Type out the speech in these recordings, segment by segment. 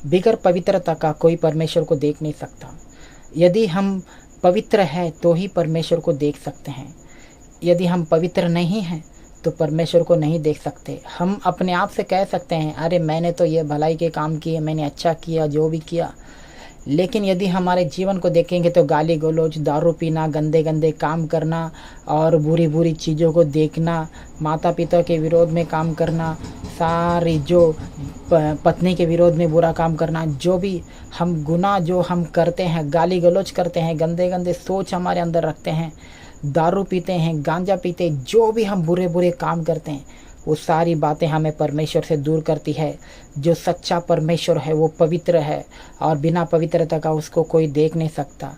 बिगर पवित्रता का कोई परमेश्वर को देख नहीं सकता। यदि हम पवित्र हैं तो ही परमेश्वर को देख सकते हैं। यदि हम पवित्र नहीं हैं तो परमेश्वर को नहीं देख सकते। हम अपने आप से कह सकते हैं, अरे मैंने तो ये भलाई के काम किए, मैंने अच्छा किया, जो भी किया। लेकिन यदि हमारे जीवन को देखेंगे तो गाली गलौज, दारू पीना, गंदे गंदे काम करना और बुरी बुरी चीज़ों को देखना, माता पिता के विरोध में काम करना, सारी जो पत्नी के विरोध में बुरा काम करना, जो भी हम गुनाह जो हम करते हैं, गाली गलौज करते हैं, गंदे गंदे सोच हमारे अंदर रखते हैं, दारू पीते हैं, गांजा पीते, जो भी हम बुरे बुरे काम करते हैं, वो सारी बातें हमें परमेश्वर से दूर करती है। जो सच्चा परमेश्वर है वो पवित्र है और बिना पवित्रता का उसको कोई देख नहीं सकता।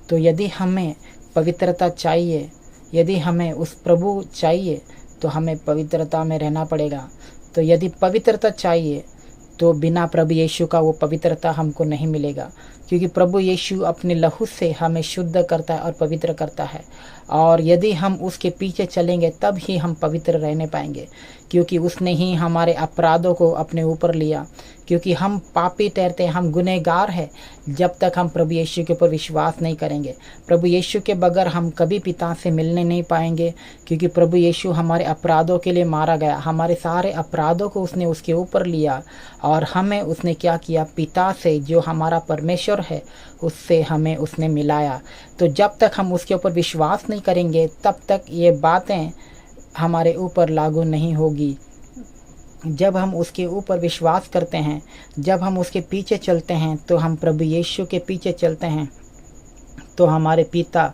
तो यदि हमें पवित्रता चाहिए, यदि हमें उस प्रभु चाहिए तो हमें पवित्रता में रहना पड़ेगा। तो यदि पवित्रता चाहिए तो बिना प्रभु यीशु का वो पवित्रता हमको नहीं मिलेगा, क्योंकि प्रभु यीशु अपने लहू से हमें शुद्ध करता है और पवित्र करता है। और यदि हम उसके पीछे चलेंगे तब ही हम पवित्र रहने पाएंगे, क्योंकि उसने ही हमारे अपराधों को अपने ऊपर लिया। क्योंकि हम पापी ठहरते हैं, हम गुनहगार हैं जब तक हम प्रभु यीशु के ऊपर विश्वास नहीं करेंगे। प्रभु यीशु के बगैर हम कभी पिता से मिलने नहीं पाएंगे, क्योंकि प्रभु यीशु हमारे अपराधों के लिए मारा गया, हमारे सारे अपराधों को उसने उसके ऊपर लिया और हमें उसने क्या किया, पिता से जो हमारा परमेश्वर है उससे हमें उसने मिलाया। तो जब तक हम उसके ऊपर विश्वास नहीं करेंगे तब तक ये बातें हमारे ऊपर लागू नहीं होगी। जब हम उसके ऊपर विश्वास करते हैं, जब हम उसके पीछे चलते हैं, तो हम प्रभु यीशु के पीछे चलते हैं, तो हमारे पिता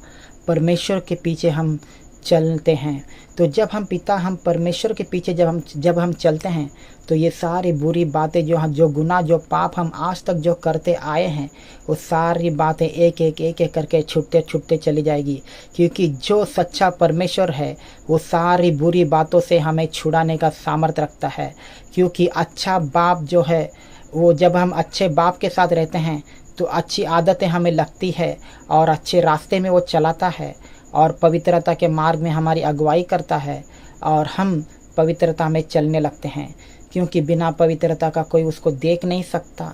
परमेश्वर के पीछे हम चलते हैं। तो जब हम परमेश्वर के पीछे जब हम चलते हैं तो ये सारी बुरी बातें जो गुनाह, जो पाप हम आज तक जो करते आए हैं, वो सारी बातें एक एक करके छूटते छूटते चली जाएगी। क्योंकि जो सच्चा परमेश्वर है वो सारी बुरी बातों से हमें छुड़ाने का सामर्थ्य रखता है। क्योंकि अच्छा बाप जो है वो, जब हम अच्छे बाप के साथ रहते हैं तो अच्छी आदतें हमें लगती है और अच्छे रास्ते में वो चलाता है और पवित्रता के मार्ग में हमारी अगुवाई करता है और हम पवित्रता में चलने लगते हैं। क्योंकि बिना पवित्रता का कोई उसको देख नहीं सकता।